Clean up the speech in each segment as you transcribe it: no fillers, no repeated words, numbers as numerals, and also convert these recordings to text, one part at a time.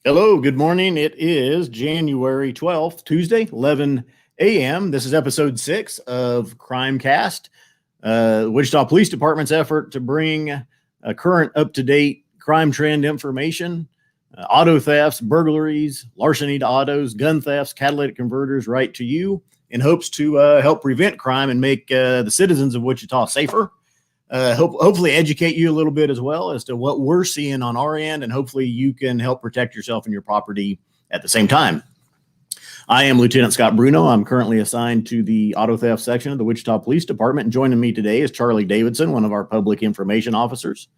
Hello, good morning. It is January 12th, Tuesday, 11 a.m. This is episode 6 of Crimecast, Wichita Police Department's effort to bring current up-to-date crime trend information, auto thefts, burglaries, larceny to autos, gun thefts, catalytic converters right to you in hopes to help prevent crime and make the citizens of Wichita safer. Hopefully educate you a little bit as well as to what we're seeing on our end, and hopefully you can help protect yourself and your property at the same time. I am Lieutenant Scott Bruno. I'm currently assigned to the auto theft section of the Wichita Police Department, and joining me today is Charlie Davidson, one of our public information officers.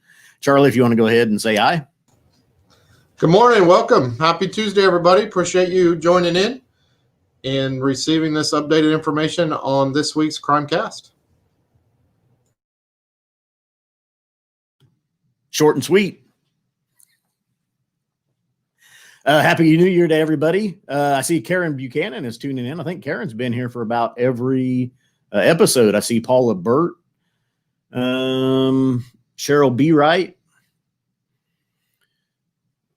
Charlie, if you want to go ahead and say aye. Good morning. Welcome. Happy Tuesday, everybody. Appreciate you joining in and receiving this updated information on this week's Crimecast. Short and sweet. Happy New Year to everybody. I see Karen Buchanan is tuning in. I think Karen's been here for about every episode. I see Paula Burt, Cheryl B. Wright.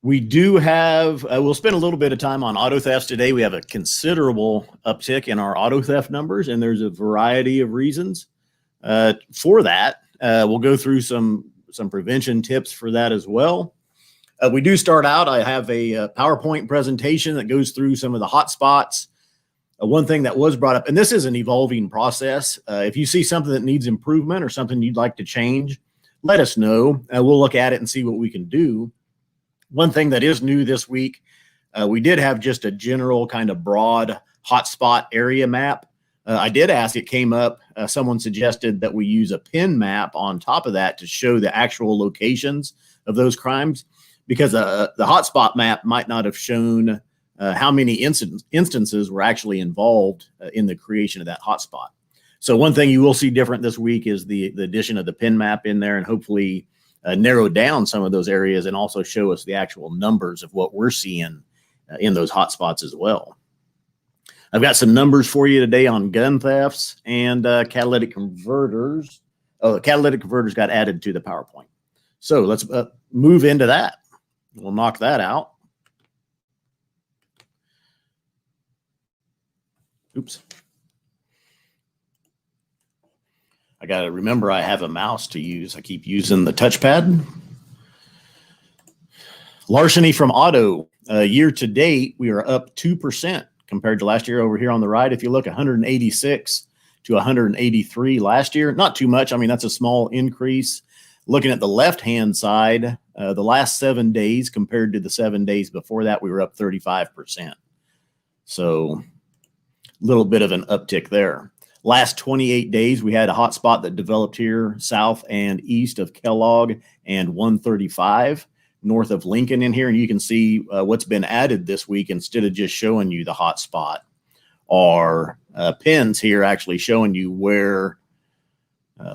We do have, we'll spend a little bit of time on auto thefts today. We have a considerable uptick in our auto theft numbers, and there's a variety of reasons for that. We'll go through some prevention tips for that as well. We do start out, I have a PowerPoint presentation that goes through some of the hot spots. One thing that was brought up, and this is an evolving process. If you see something that needs improvement or something you'd like to change, let us know. We'll look at it and see what we can do. One thing that is new this week, we did have just a general kind of broad hotspot area map. I did ask, it came up, someone suggested that we use a pin map on top of that to show the actual locations of those crimes, because the hotspot map might not have shown how many instances were actually involved in the creation of that hotspot. So one thing you will see different this week is the addition of the pin map in there, and hopefully narrow down some of those areas and also show us the actual numbers of what we're seeing in those hotspots as well. I've got some numbers for you today on gun thefts and catalytic converters. Oh, the catalytic converters got added to the PowerPoint. So let's move into that. We'll knock that out. Oops. I got to remember I have a mouse to use. I keep using the touchpad. Larceny from auto. Year to date, we are up 2%. Compared to last year over here on the right. If you look, 186 to 183 last year, not too much. I mean, that's a small increase. Looking at the left-hand side, the last 7 days compared to the 7 days before that, we were up 35%. So a little bit of an uptick there. Last 28 days, we had a hot spot that developed here south and east of Kellogg and 135. North of Lincoln in here, and you can see what's been added this week. Instead of just showing you the hot spot, are pins here actually showing you where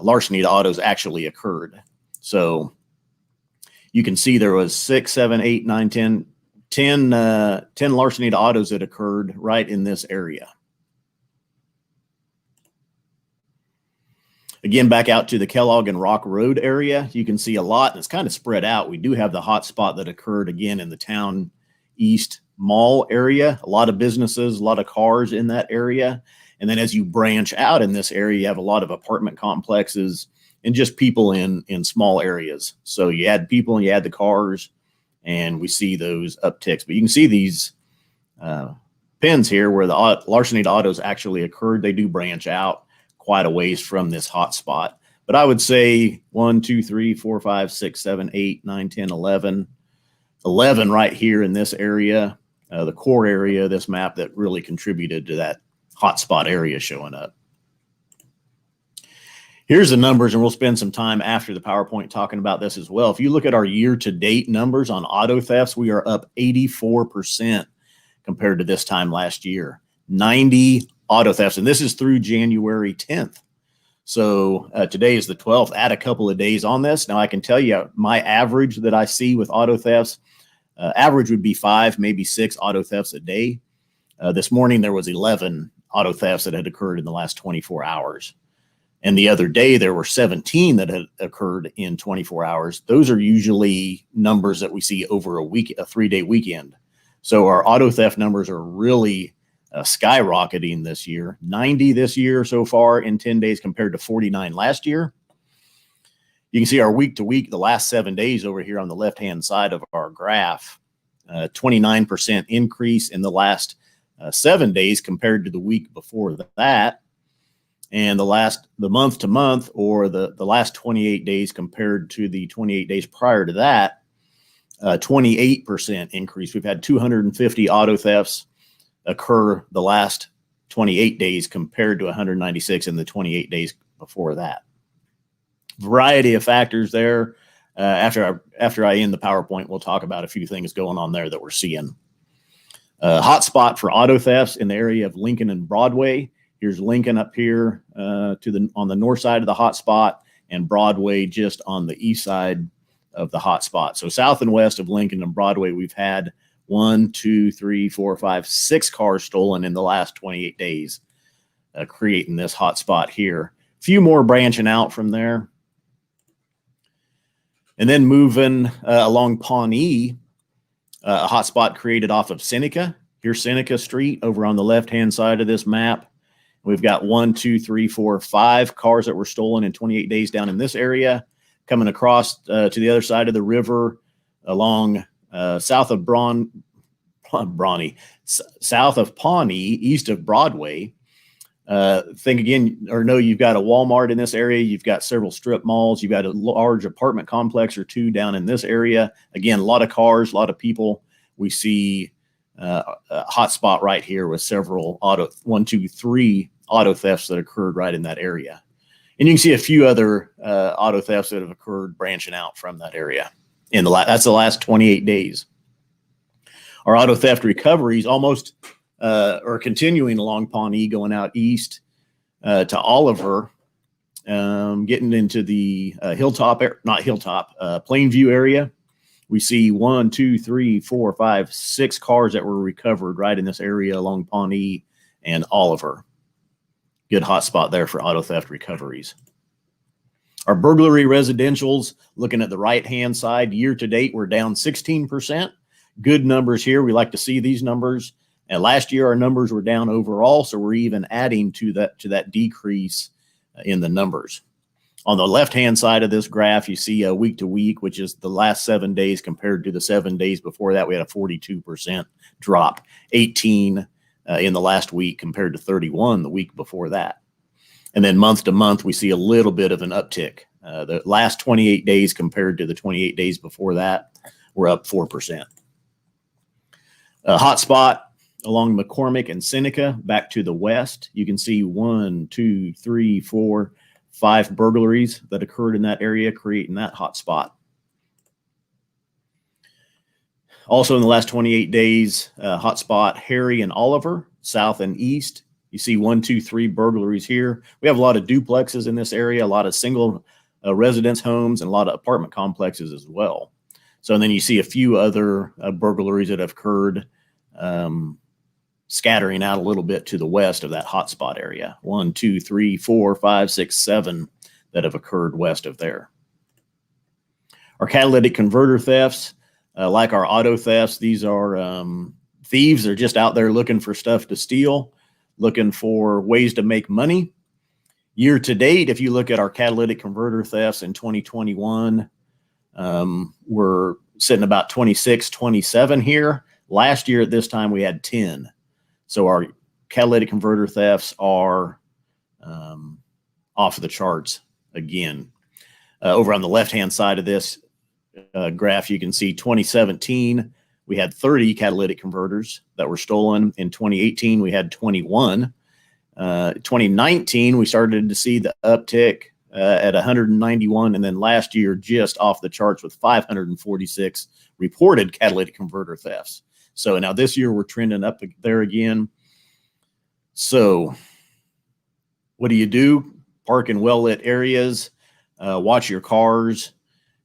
larceny to autos actually occurred. So you can see there was 6, 7, 8, 9, 10 larceny to autos that occurred right in this area. Again, back out to the Kellogg and Rock Road area, you can see a lot, and it's kind of spread out. We do have the hot spot that occurred again in the Town East Mall area. A lot of businesses, a lot of cars in that area. And then as you branch out in this area, you have a lot of apartment complexes and just people in small areas. So you add people and you add the cars, and we see those upticks. But you can see these pins here where the larceny to autos actually occurred. They do branch out quite a ways from this hot spot. But I would say 1, 2, 3, 4, 5, 6, 7, 8, 9, 10, 11. 11 right here in this area, the core area of this map that really contributed to that hot spot area showing up. Here's the numbers, and we'll spend some time after the PowerPoint talking about this as well. If you look at our year-to-date numbers on auto thefts, we are up 84% compared to this time last year. 90 auto thefts, and this is through January 10th. So today is the 12th. Add a couple of days on this. Now I can tell you my average that I see with auto thefts, average would be 5, maybe 6 auto thefts a day. This morning there was 11 auto thefts that had occurred in the last 24 hours. And the other day there were 17 that had occurred in 24 hours. Those are usually numbers that we see over a 3-day weekend. So our auto theft numbers are really skyrocketing this year. 90 this year so far in 10 days compared to 49 last year. You can see our week to week, the last 7 days over here on the left-hand side of our graph, 29% increase in the last 7 days compared to the week before that. And the month to month, or the last 28 days compared to the 28 days prior to that, 28% increase. We've had 250 auto thefts occur the last 28 days compared to 196 in the 28 days before that. Variety of factors there. After I end the PowerPoint, we'll talk about a few things going on there that we're seeing. Hotspot for auto thefts in the area of Lincoln and Broadway. Here's Lincoln up here on the north side of the hotspot, and Broadway just on the east side of the hotspot. So south and west of Lincoln and Broadway, we've had 1, 2, 3, 4, 5, 6 cars stolen in the last 28 days, creating this hotspot here. A few more branching out from there. And then moving along Pawnee, a hotspot created off of Seneca. Here's Seneca Street over on the left-hand side of this map. We've got 1, 2, 3, 4, 5 cars that were stolen in 28 days down in this area. Coming across to the other side of the river along south of south of Pawnee, east of Broadway. You've got a Walmart in this area. You've got several strip malls. You've got a large apartment complex or two down in this area. Again, a lot of cars, a lot of people. We see a hotspot right here with several 1, 2, 3 auto thefts that occurred right in that area. And you can see a few other auto thefts that have occurred branching out from that area. That's the last 28 days. Our auto theft recoveries almost are continuing along Pawnee, going out east to Oliver, getting into the Plainview area. We see 1, 2, 3, 4, 5, 6 cars that were recovered right in this area along Pawnee and Oliver. Good hot spot there for auto theft recoveries. Our burglary residentials, looking at the right-hand side, year to date, we're down 16%. Good numbers here. We like to see these numbers. And last year, our numbers were down overall, so we're even adding to that decrease in the numbers. On the left-hand side of this graph, you see a week to week, which is the last 7 days compared to the 7 days before that. We had a 42% drop, 18 in the last week compared to 31 the week before that. And then month to month, we see a little bit of an uptick. The last 28 days compared to the 28 days before that, we're up 4%. Hotspot along McCormick and Seneca, back to the west. You can see 1, 2, 3, 4, 5 burglaries that occurred in that area, creating that hotspot. Also in the last 28 days, hotspot Harry and Oliver, south and east. You see 1, 2, 3 burglaries here. We have a lot of duplexes in this area, a lot of single residence homes, and a lot of apartment complexes as well. So and then you see a few other burglaries that have occurred, scattering out a little bit to the west of that hotspot area. 1, 2, 3, 4, 5, 6, 7 that have occurred west of there. Our catalytic converter thefts, like our auto thefts, these are thieves. They're just out there looking for stuff to steal, looking for ways to make money. Year to date, if you look at our catalytic converter thefts in 2021, we're sitting about 26, 27 here. Last year at this time, we had 10. So our catalytic converter thefts are off the charts again. Over on the left-hand side of this graph, you can see 2017, we had 30 catalytic converters that were stolen. In 2018, we had 21. 2019, we started to see the uptick at 191. And then last year, just off the charts with 546 reported catalytic converter thefts. So now this year, we're trending up there again. So what do? Park in well-lit areas, watch your cars,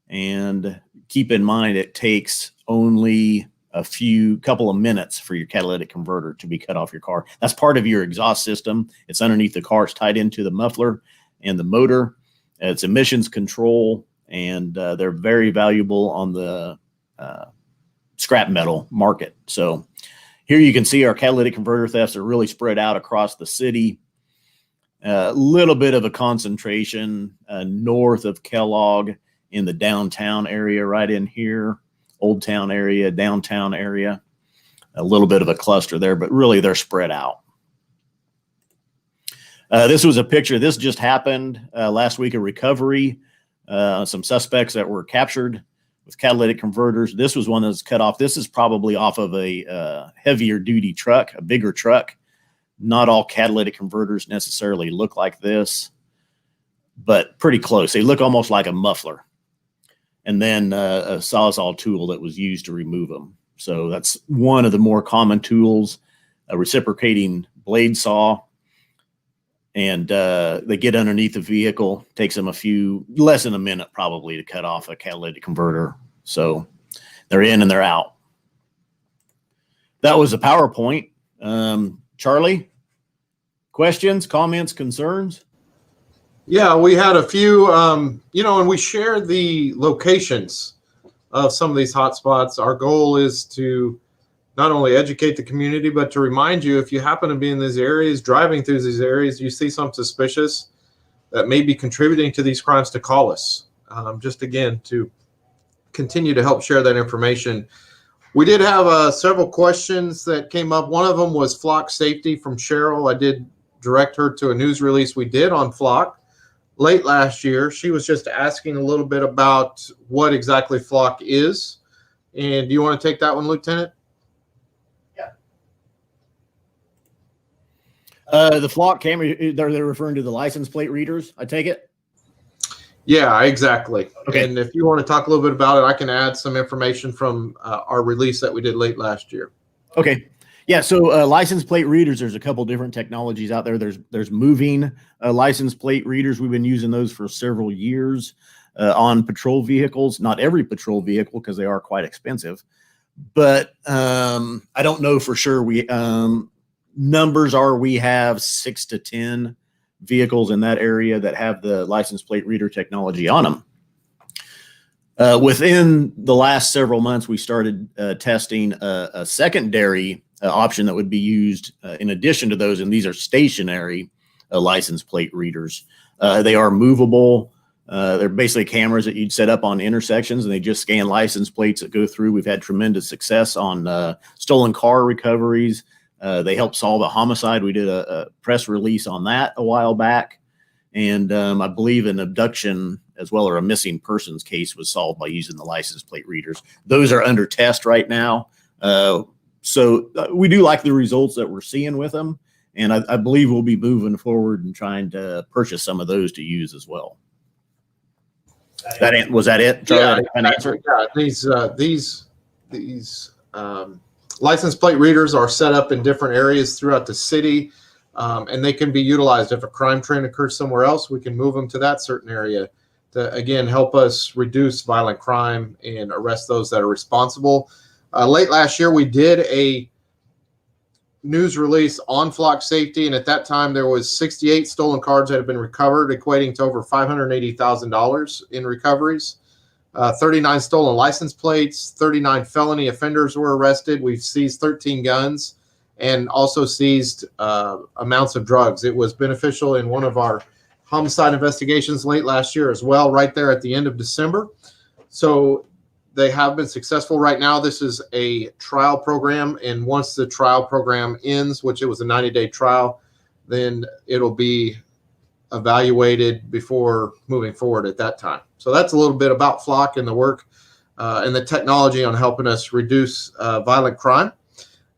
and keep in mind it takes only a couple of minutes for your catalytic converter to be cut off your car. That's part of your exhaust system. It's underneath the car. It's tied into the muffler, and the motor. It's emissions control, and they're very valuable on the scrap metal market. So here you can see our catalytic converter thefts are really spread out across the city. A little bit of a concentration north of Kellogg in the downtown area, right in here, Old Town area, downtown area. A little bit of a cluster there, but really they're spread out. This was a picture. This just happened last week, a recovery. Some suspects that were captured with catalytic converters. This was one that was cut off. This is probably off of a heavier duty truck, a bigger truck. Not all catalytic converters necessarily look like this, but pretty close. They look almost like a muffler. And then a Sawzall tool that was used to remove them. So that's one of the more common tools, a reciprocating blade saw. And they get underneath the vehicle. Takes them less than a minute probably to cut off a catalytic converter. So they're in and they're out. That was a PowerPoint. Charlie, questions, comments, concerns? Yeah, we had a few, and we shared the locations of some of these hotspots. Our goal is to not only educate the community, but to remind you, if you happen to be in these areas, driving through these areas, you see something suspicious that may be contributing to these crimes, to call us. Just again, to continue to help share that information. We did have several questions that came up. One of them was flock safety from Cheryl. I did direct her to a news release we did on flock late last year. She was just asking a little bit about what exactly flock is. And do you want to take that one, Lieutenant? The flock camera, they're referring to the license plate readers, I take it? Yeah, exactly. Okay. And if you want to talk a little bit about it, I can add some information from our release that we did late last year. Okay. Yeah, so license plate readers, there's a couple different technologies out there. There's moving license plate readers. We've been using those for several years on patrol vehicles. Not every patrol vehicle, because they are quite expensive. But I don't know for sure. Numbers are we have 6 to 10 vehicles in that area that have the license plate reader technology on them. Within the last several months, we started testing a secondary option that would be used in addition to those, and these are stationary license plate readers. They are movable. They're basically cameras that you'd set up on intersections, and they just scan license plates that go through. We've had tremendous success on stolen car recoveries. They helped solve a homicide. We did a press release on that a while back. And I believe an abduction as well, or a missing persons case, was solved by using the license plate readers. Those are under test right now. So we do like the results that we're seeing with them. And I believe we'll be moving forward and trying to purchase some of those to use as well. Was that it, Charlie? Yeah, these license plate readers are set up in different areas throughout the city, and they can be utilized. If a crime train occurs somewhere else, we can move them to that certain area to, again, help us reduce violent crime and arrest those that are responsible. Late last year, we did a news release on flock safety, and at that time, there was 68 stolen cars that have been recovered, equating to over $580,000 in recoveries. 39 stolen license plates, 39 felony offenders were arrested. We've seized 13 guns and also seized amounts of drugs. It was beneficial in one of our homicide investigations late last year as well, right there at the end of December. So they have been successful. Right now, this is a trial program, and once the trial program ends, which it was a 90-day trial, then it'll be evaluated before moving forward at that time. So that's a little bit about flock and the work and the technology on helping us reduce violent crime.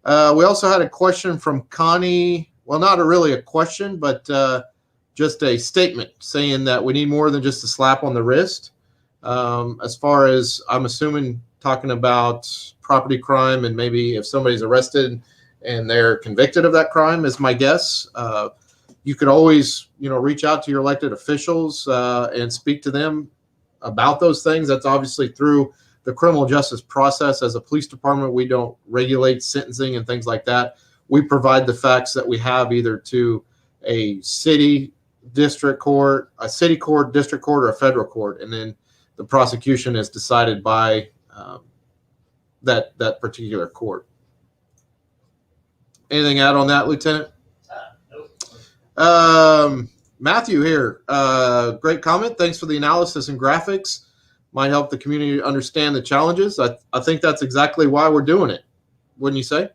We also had a question from Connie. Well, not really a question, but just a statement saying that we need more than just a slap on the wrist. As far as, I'm assuming, talking about property crime, and maybe if somebody's arrested and they're convicted of that crime, is my guess. You could always, reach out to your elected officials and speak to them about those things. That's obviously through the criminal justice process. As a police department, we don't regulate sentencing and things like that. We provide the facts that we have either to a city district court, a city court, district court, or a federal court, and then the prosecution is decided by that particular court. Anything out on that, Lieutenant? Matthew here. Great comment. Thanks for the analysis and graphics. Might help the community understand the challenges. I think that's exactly why we're doing it. Wouldn't you say?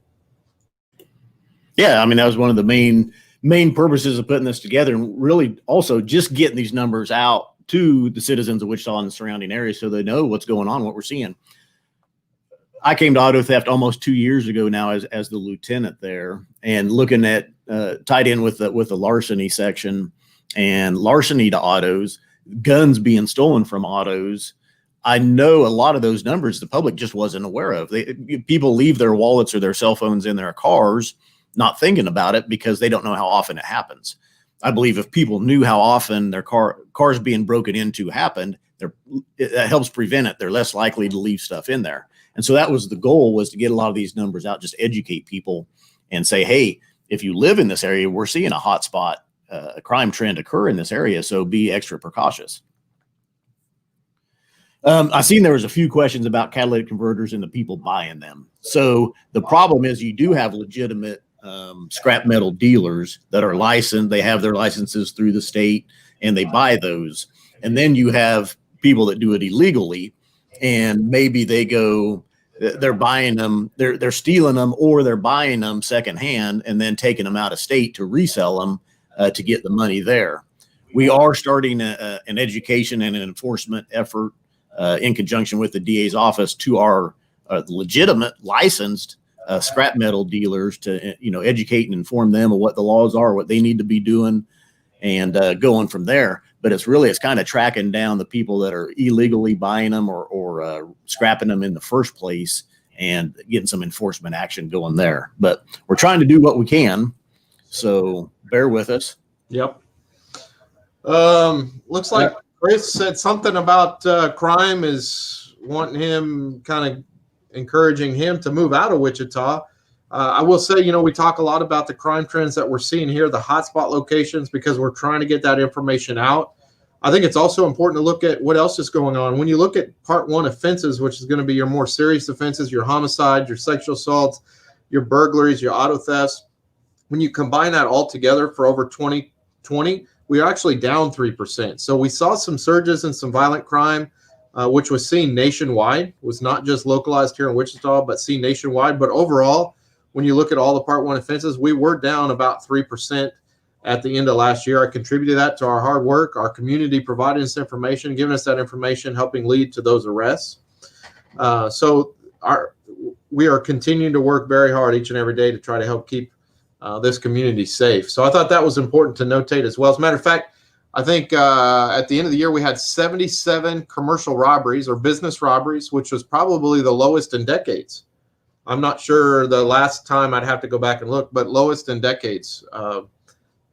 Yeah, I mean, that was one of the main purposes of putting this together, and really also just getting these numbers out to the citizens of Wichita and the surrounding area so they know what's going on, what we're seeing. I came to auto theft almost 2 years ago now as the lieutenant there, and looking at tied in with the larceny section and larceny to autos, guns being stolen from autos. I know a lot of those numbers the public just wasn't aware of. People leave their wallets or their cell phones in their cars, not thinking about it because they don't know how often it happens. I believe if people knew how often their cars being broken into happened, it helps prevent it. They're less likely to leave stuff in there. And so that was the goal, was to get a lot of these numbers out, just educate people and say, hey, if you live in this area, we're seeing a hot spot, a crime trend occur in this area, so be extra precautious. I seen there was a few questions about catalytic converters and the people buying them. So the problem is you do have legitimate scrap metal dealers that are licensed. They have their licenses through the state and they buy those. And then you have people that do it illegally, and maybe they're buying them, they're stealing them, or they're buying them secondhand and then taking them out of state to resell them to get the money there. We are starting an education and an enforcement effort in conjunction with the DA's office to our legitimate licensed scrap metal dealers to, educate and inform them of what the laws are, what they need to be doing, and going from there. But it's kind of tracking down the people that are illegally buying them or scrapping them in the first place and getting some enforcement action going there. But we're trying to do what we can. So bear with us. Yep. Looks like Chris said something about crime is wanting him, kind of encouraging him to move out of Wichita. I will say, we talk a lot about the crime trends that we're seeing here, the hotspot locations, because we're trying to get that information out. I think it's also important to look at what else is going on. When you look at Part 1 offenses, which is going to be your more serious offenses, your homicides, your sexual assaults, your burglaries, your auto thefts, when you combine that all together for over 2020, we are actually down 3%. So we saw some surges in some violent crime, which was seen nationwide, was not just localized here in Wichita, but seen nationwide. But overall, when you look at all the Part 1 offenses, we were down about 3% at the end of last year. I contributed that to our hard work, our community providing us information, giving us that information, helping lead to those arrests. So we are continuing to work very hard each and every day to try to help keep this community safe. So I thought that was important to notate as well. As a matter of fact, I think at the end of the year, we had 77 commercial robberies or business robberies, which was probably the lowest in decades. I'm not sure the last time, I'd have to go back and look, but lowest in decades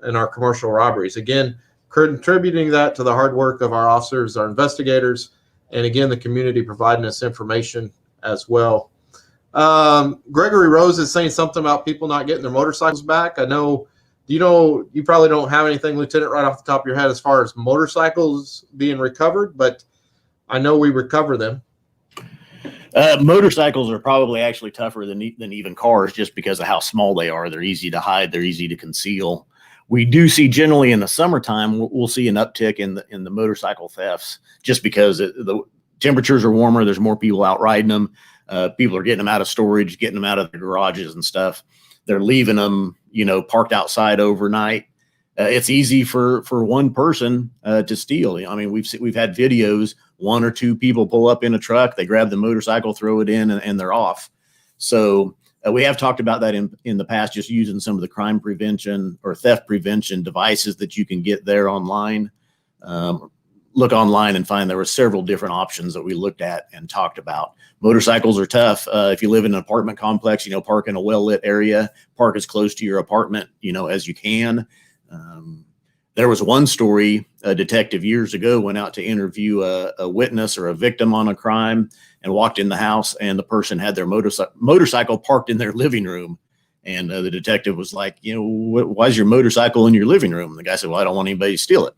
in our commercial robberies. Again, contributing that to the hard work of our officers, our investigators, and again, the community providing us information as well. Gregory Rose is saying something about people not getting their motorcycles back. I know, you probably don't have anything, Lieutenant, right off the top of your head as far as motorcycles being recovered, but I know we recover them. Motorcycles are probably actually tougher than even cars, just because of how small they are. They're easy to hide. They're easy to conceal. We do see generally in the summertime, we'll see an uptick in the motorcycle thefts, just because the temperatures are warmer. There's more people out riding them. People are getting them out of storage, getting them out of their garages and stuff. They're leaving them, parked outside overnight. It's easy for one person to steal. I mean, we've had videos, one or two people pull up in a truck, they grab the motorcycle, throw it in, and they're off. So we have talked about that in the past, just using some of the crime prevention or theft prevention devices that you can get there online. Look online and find there were several different options that we looked at and talked about. Motorcycles are tough. If you live in an apartment complex, park in a well-lit area, park as close to your apartment, as you can. There was one story, a detective years ago went out to interview a witness or a victim on a crime and walked in the house, and the person had their motorcycle parked in their living room. And the detective was like, why is your motorcycle in your living room? And the guy said, well, I don't want anybody to steal it.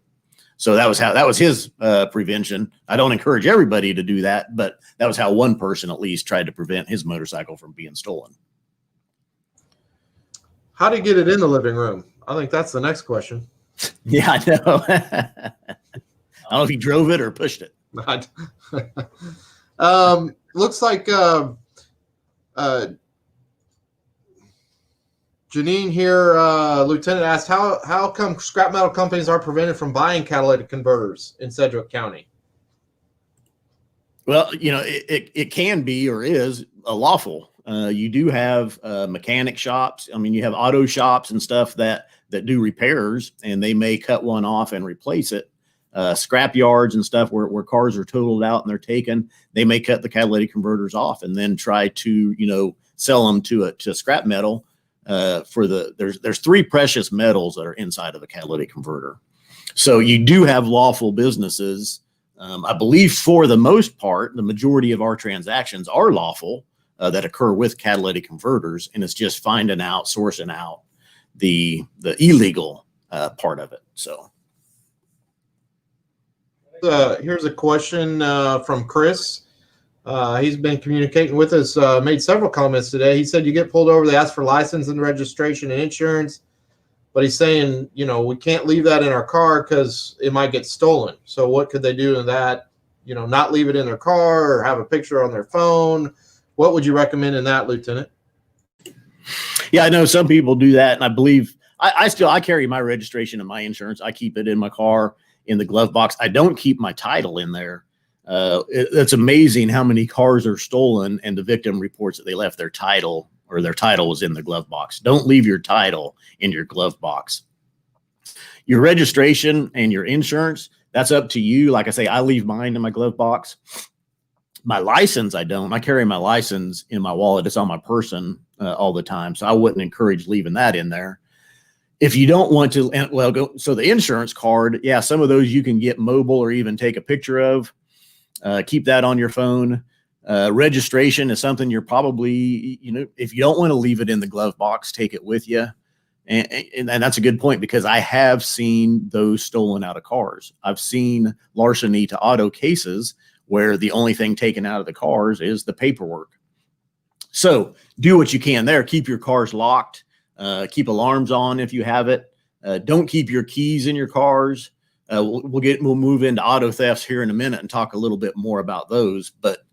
So that was his prevention. I don't encourage everybody to do that, but that was how one person at least tried to prevent his motorcycle from being stolen. How do you get it in the living room? I think that's the next question. Yeah, I know. I don't know if he drove it or pushed it. Looks like Janine here, Lieutenant asked, how come scrap metal companies are prevented from buying catalytic converters in Sedgwick County? Well, it can be or is a lawful. You do have mechanic shops. I mean, you have auto shops and stuff that do repairs, and they may cut one off and replace it. Scrap yards and stuff where cars are totaled out and they're taken, they may cut the catalytic converters off and then try to sell them to scrap metal. There's three precious metals that are inside of a catalytic converter. So you do have lawful businesses. I believe for the most part, the majority of our transactions are lawful that occur with catalytic converters, and it's just sourcing out the illegal part of it. So here's a question from Chris. He's been communicating with us, made several comments today. He said you get pulled over, they ask for license and registration and insurance, but he's saying, we can't leave that in our car because it might get stolen. So what could they do in that? Not leave it in their car or have a picture on their phone. What would you recommend in that, Lieutenant? Yeah, I know some people do that, and I believe I carry my registration and my insurance. I keep it in my car in the glove box. I don't keep my title in there. It's amazing how many cars are stolen and the victim reports that they left their title or their title was in the glove box. Don't leave your title in your glove box. Your registration and your insurance, that's up to you. Like I say, I leave mine in my glove box. My license, I don't. I carry my license in my wallet. It's on my person all the time. So I wouldn't encourage leaving that in there. If you don't want to, so the insurance card, yeah, some of those you can get mobile or even take a picture of. Keep that on your phone. Registration is something you're probably, if you don't want to leave it in the glove box, take it with you. And that's a good point, because I have seen those stolen out of cars. I've seen larceny to auto cases where the only thing taken out of the cars is the paperwork. So do what you can there. Keep your cars locked. Keep alarms on if you have it. Don't keep your keys in your cars. We'll move into auto thefts here in a minute and talk a little bit more about those. But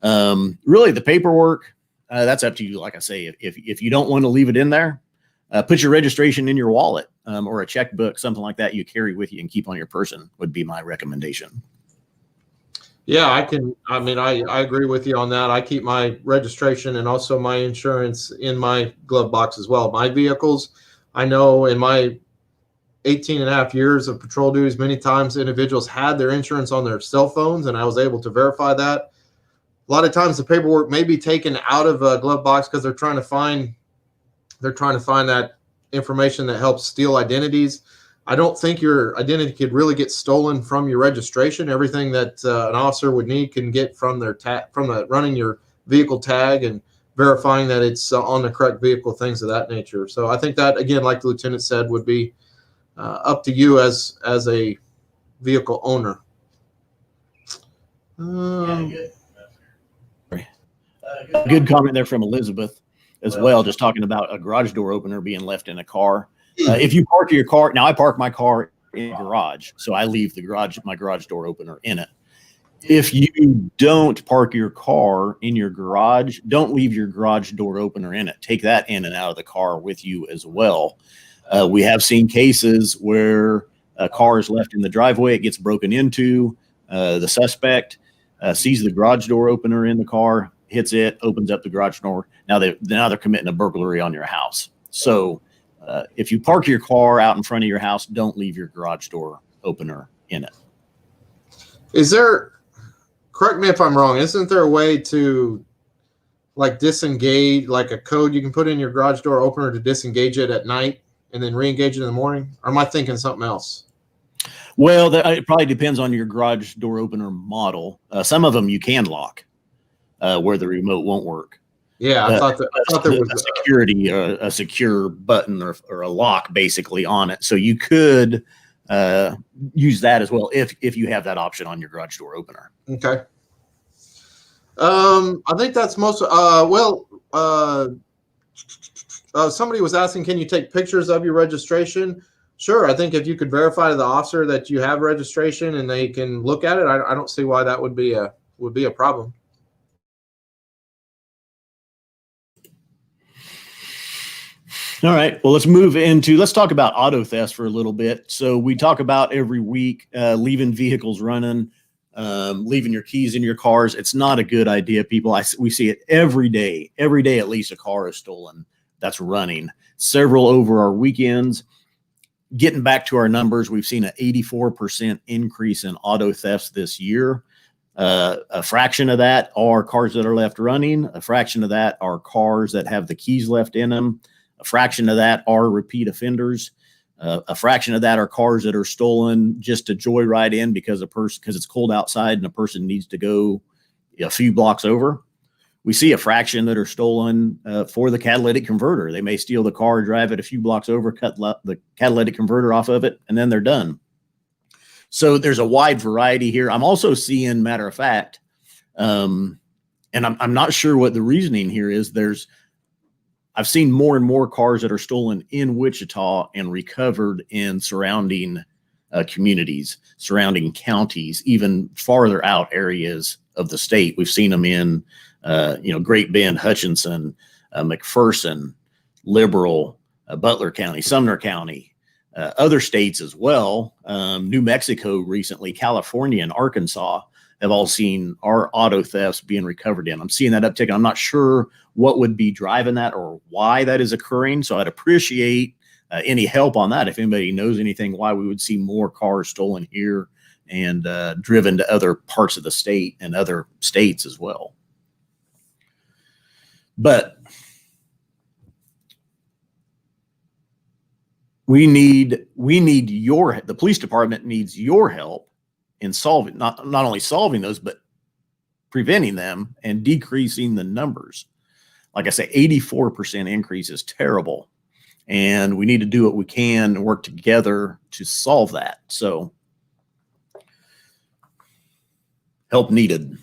really, the paperwork, that's up to you. Like I say, if you don't want to leave it in there, put your registration in your wallet or a checkbook, something like that you carry with you and keep on your person would be my recommendation. Yeah, I agree with you on that. I keep my registration and also my insurance in my glove box as well. My vehicles, I know in my 18 and a half years of patrol duties, many times individuals had their insurance on their cell phones, and I was able to verify that. A lot of times the paperwork may be taken out of a glove box because they're trying to find that information that helps steal identities. I don't think your identity could really get stolen from your registration. Everything that an officer would need can get from their running your vehicle tag and verifying that it's on the correct vehicle, things of that nature. So I think that, again, like the lieutenant said, would be up to you as a vehicle owner. Good comment there from Elizabeth as well, just talking about a garage door opener being left in a car. If you park your car, now I park my car in the garage, so I leave my garage door opener in it. If you don't park your car in your garage, don't leave your garage door opener in it. Take that in and out of the car with you as well. We have seen cases where a car is left in the driveway, it gets broken into, the suspect sees the garage door opener in the car, hits it, opens up the garage door. Now they're committing a burglary on your house. So if you park your car out in front of your house, don't leave your garage door opener in it. Is there, correct me if I'm wrong, isn't there a way to disengage, like a code you can put in your garage door opener to disengage it at night and then re-engage it in the morning? Or am I thinking something else? Well, it probably depends on your garage door opener model. Some of them you can lock where the remote won't work. Yeah, I thought there was a security, a secure button or a lock basically on it. So you could use that as well if you have that option on your garage door opener. okay. I think that's most. Somebody was asking, can you take pictures of your registration? Sure. I think if you could verify to the officer that you have registration and they can look at it, I don't see why that would be a problem. All right. Well, let's talk about auto theft for a little bit. So we talk about every week leaving vehicles running, leaving your keys in your cars. It's not a good idea, people. We see it every day. Every day, at least a car is stolen that's running. Several over our weekends. Getting back to our numbers, we've seen an 84% increase in auto thefts this year. A fraction of that are cars that are left running. A fraction of that are cars that have the keys left in them. A fraction of that are repeat offenders. A fraction of that are cars that are stolen just to joyride in because it's cold outside and a person needs to go a few blocks over. We see a fraction that are stolen for the catalytic converter. They may steal the car, drive it a few blocks over, cut the catalytic converter off of it, and then they're done. So there's a wide variety here. I'm also seeing, matter of fact, and I'm not sure what the reasoning here is. I've seen more and more cars that are stolen in Wichita and recovered in surrounding communities, surrounding counties, even farther out areas of the state. We've seen them in, Great Bend, Hutchinson, McPherson, Liberal, Butler County, Sumner County, other states as well. New Mexico recently, California and Arkansas have all seen our auto thefts being recovered in. I'm seeing that uptick. I'm not sure what would be driving that or why that is occurring. So I'd appreciate any help on that. If anybody knows anything, why we would see more cars stolen here and driven to other parts of the state and other states as well. But the police department needs your help in solving, not only solving those, but preventing them and decreasing the numbers. Like I say, 84% increase is terrible. And we need to do what we can and work together to solve that. So help needed.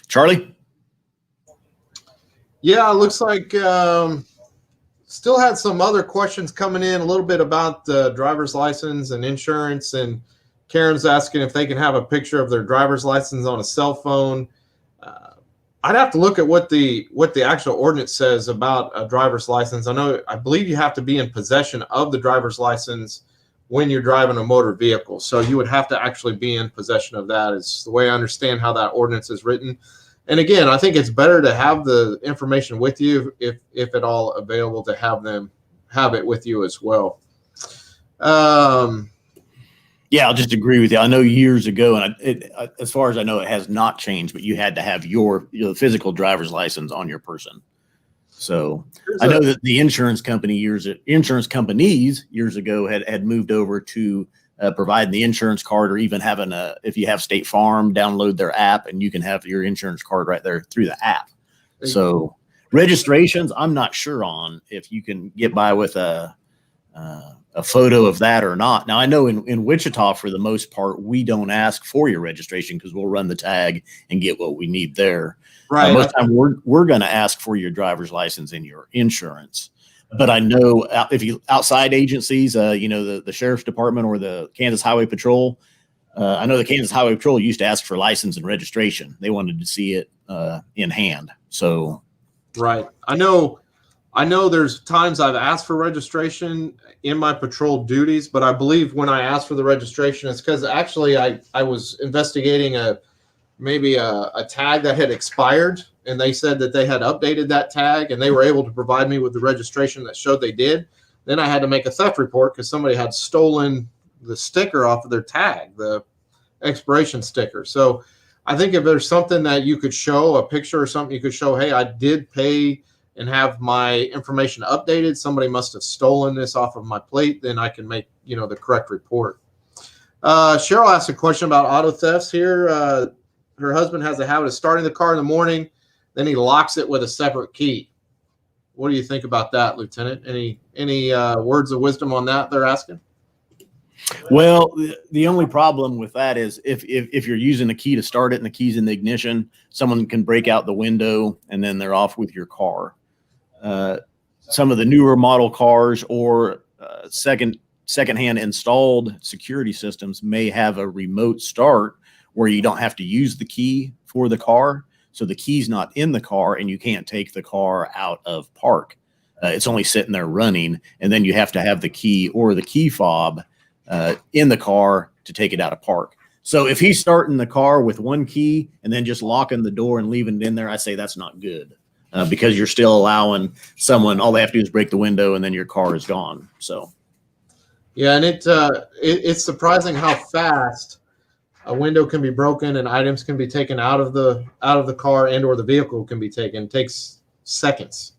Charlie? Yeah, it looks like still had some other questions coming in a little bit about the driver's license and insurance. And Karen's asking if they can have a picture of their driver's license on a cell phone. I'd have to look at what the actual ordinance says about a driver's license. I believe you have to be in possession of the driver's license when you're driving a motor vehicle. So you would have to actually be in possession of that, is the way I understand how that ordinance is written. And again, I think it's better to have the information with you, if at all available, to have it with you as well. Yeah, I'll just agree with you. I know years ago, and as far as I know, it has not changed, but you had to have your physical driver's license on your person. So I know that the insurance companies years ago had moved over to providing the insurance card, or even having if you have State Farm, download their app and you can have your insurance card right there through the app. So registrations, I'm not sure on if you can get by with a photo of that or not. Now, I know in Wichita, for the most part, we don't ask for your registration because we'll run the tag and get what we need there. Right. Most of the time, we're going to ask for your driver's license and your insurance. But I know if you outside agencies, the sheriff's department or the Kansas Highway Patrol, I know the Kansas Highway Patrol used to ask for license and registration. They wanted to see it in hand. So, right. I know there's times I've asked for registration in my patrol duties, but I believe when I asked for the registration, it's because actually I was investigating maybe a tag that had expired, and they said that they had updated that tag and they were able to provide me with the registration that showed they did. Then I had to make a theft report because somebody had stolen the sticker off of their tag, the expiration sticker. So I think if there's something that you could show, a picture or something you could show, hey, I did pay and have my information updated, somebody must have stolen this off of my plate, then I can make the correct report. Cheryl asked a question about auto thefts here. Her husband has a habit of starting the car in the morning, then he locks it with a separate key. What do you think about that, Lieutenant? Any words of wisdom on that they're asking? Well, the only problem with that is if you're using a key to start it and the key's in the ignition, someone can break out the window and then they're off with your car. Some of the newer model cars or secondhand installed security systems may have a remote start where you don't have to use the key for the car. So the key's not in the car and you can't take the car out of park. It's only sitting there running, and then you have to have the key or the key fob in the car to take it out of park. So if he's starting the car with one key and then just locking the door and leaving it in there, I say that's not good because you're still allowing someone, all they have to do is break the window and then your car is gone. So. Yeah, and it's surprising how fast a window can be broken and items can be taken out of the car and or the vehicle can be taken. It takes seconds.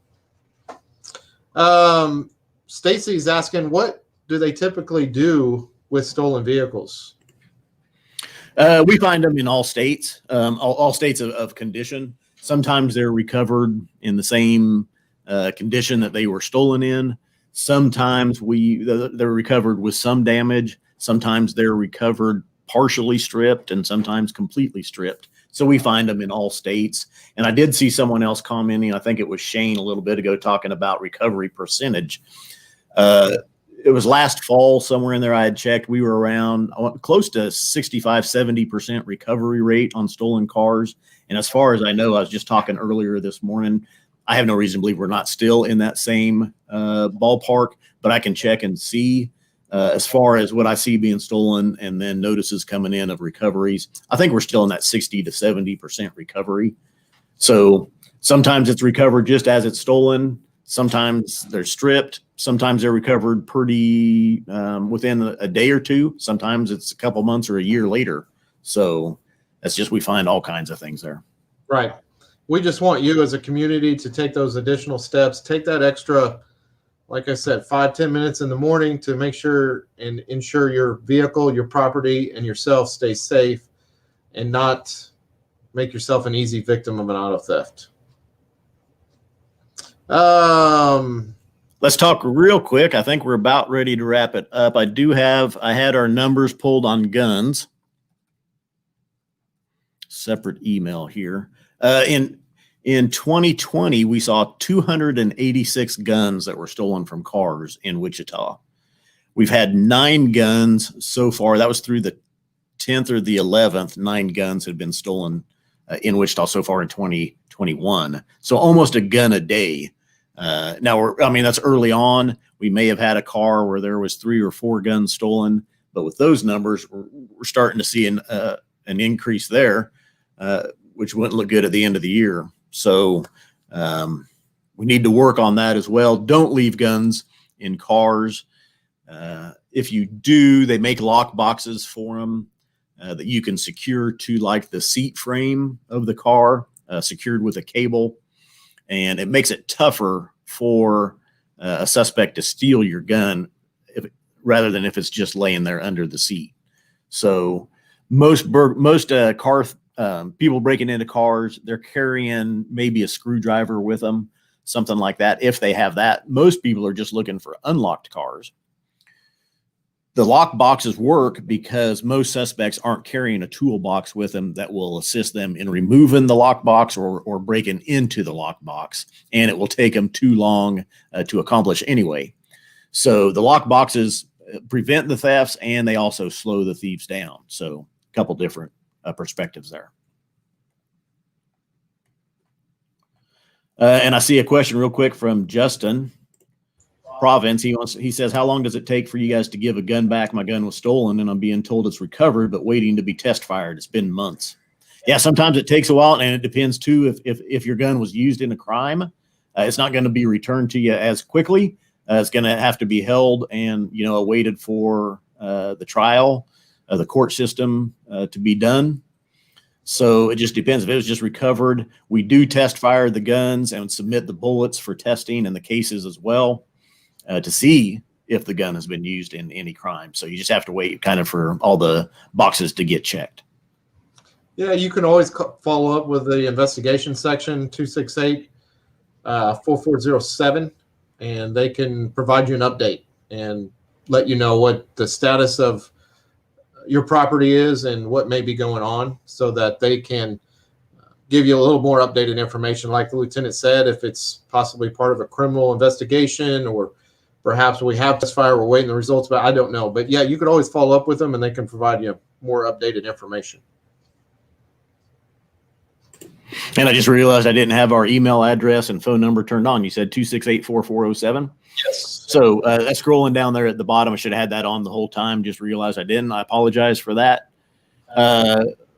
Stacy's asking, what do they typically do with stolen vehicles? We find them in all states, all states of condition. Sometimes they're recovered in the same condition that they were stolen in. Sometimes they're recovered with some damage. Sometimes they're recovered partially stripped and sometimes completely stripped. So we find them in all states. And I did see someone else commenting, I think it was Shane a little bit ago, talking about recovery percentage. It was last fall, somewhere in there I had checked, we were around close to 65, 70% recovery rate on stolen cars. And as far as I know, I was just talking earlier this morning, I have no reason to believe we're not still in that same ballpark, but I can check and see as far as what I see being stolen and then notices coming in of recoveries. I think we're still in that 60 to 70% recovery. So sometimes it's recovered just as it's stolen. Sometimes they're stripped. Sometimes they're recovered pretty within a day or two. Sometimes it's a couple months or a year later. So that's just, we find all kinds of things there. Right. We just want you as a community to take those additional steps, take that extra, like I said, 5-10 minutes in the morning to make sure and ensure your vehicle, your property, and yourself stay safe and not make yourself an easy victim of an auto theft. Let's talk real quick. I think we're about ready to wrap it up. I had our numbers pulled on guns. Separate email here. In 2020, we saw 286 guns that were stolen from cars in Wichita. We've had 9 guns so far. That was through the 10th or the 11th. 9 guns had been stolen in Wichita so far in 2021. So almost a gun a day. Now that's early on. We may have had a car where there was 3 or 4 guns stolen, but with those numbers, we're starting to see an increase there, which wouldn't look good at the end of the year. So we need to work on that as well. Don't leave guns in cars. If you do, they make lock boxes for them that you can secure to like the seat frame of the car, secured with a cable. And it makes it tougher for a suspect to steal your gun rather than if it's just laying there under the seat. So most car people breaking into cars, they're carrying maybe a screwdriver with them, something like that. If they have that, most people are just looking for unlocked cars. The lock boxes work because most suspects aren't carrying a toolbox with them that will assist them in removing the lockbox or breaking into the lockbox, and it will take them too long to accomplish anyway. So the lock boxes prevent the thefts, and they also slow the thieves down. So a couple different perspectives there. And I see a question real quick from Justin Province. He says, how long does it take for you guys to give a gun back? My gun was stolen and I'm being told it's recovered, but waiting to be test fired. It's been months. Yeah, sometimes it takes a while, and it depends too if your gun was used in a crime. It's not going to be returned to you as quickly. It's going to have to be held and awaited for the trial, the court system to be done. So it just depends. If it was just recovered, we do test fire the guns and submit the bullets for testing and the cases as well to see if the gun has been used in any crime. So you just have to wait kind of for all the boxes to get checked. Yeah, you can always follow up with the investigation section, 268-4407, and they can provide you an update and let you know what the status of your property is and what may be going on, so that they can give you a little more updated information. Like the lieutenant said, if it's possibly part of a criminal investigation, or perhaps we have this fire, we're waiting the results, but I don't know. But yeah, you could always follow up with them and they can provide you more updated information. And I just realized I didn't have our email address and phone number turned on. You said 268-4407. Yes. So that's scrolling down there at the bottom. I should have had that on the whole time. Just realized I didn't. I apologize for that.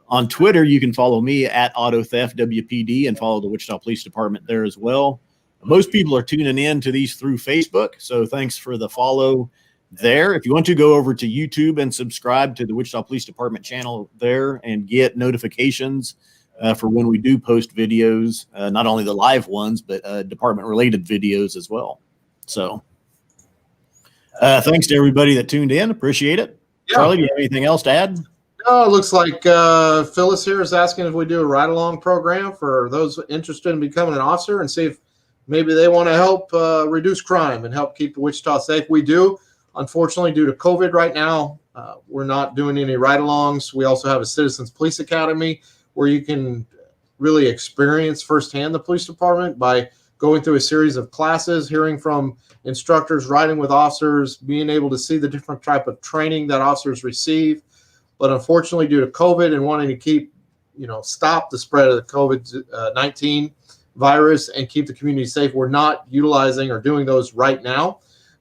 On Twitter, you can follow me at Auto Theft WPD and follow the Wichita Police Department there as well. Most people are tuning in to these through Facebook, so thanks for the follow there. If you want to, go over to YouTube and subscribe to the Wichita Police Department channel there and get notifications for when we do post videos, not only the live ones, but department-related videos as well. So thanks to everybody that tuned in. Appreciate it. Yeah. Charlie, do you have anything else to add? No, it looks like Phyllis here is asking if we do a ride-along program for those interested in becoming an officer, and see if maybe they want to help reduce crime and help keep Wichita safe. We do. Unfortunately, due to COVID right now, we're not doing any ride-alongs. We also have a Citizens Police Academy where you can really experience firsthand the police department by going through a series of classes, hearing from instructors, riding with officers, being able to see the different type of training that officers receive. But unfortunately, due to COVID and wanting to keep, stop the spread of the COVID-19 virus and keep the community safe, we're not utilizing or doing those right now.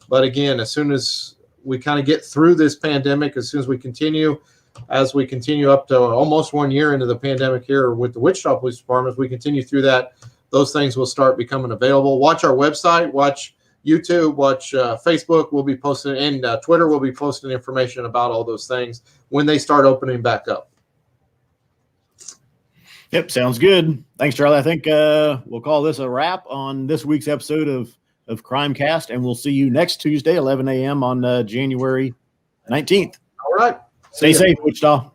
But again, as soon as we kind of get through this pandemic, as soon as we continue up to almost 1 year into the pandemic here with the Wichita Police Department, as we continue through that, those things will start becoming available. Watch our website, watch YouTube, watch Facebook. We'll be posting, and Twitter will be posting information about all those things when they start opening back up. Yep, sounds good. Thanks, Charlie. I think we'll call this a wrap on this week's episode of Crimecast, and we'll see you next Tuesday, 11 a.m. on January 19th. All right. Stay safe, Wichita.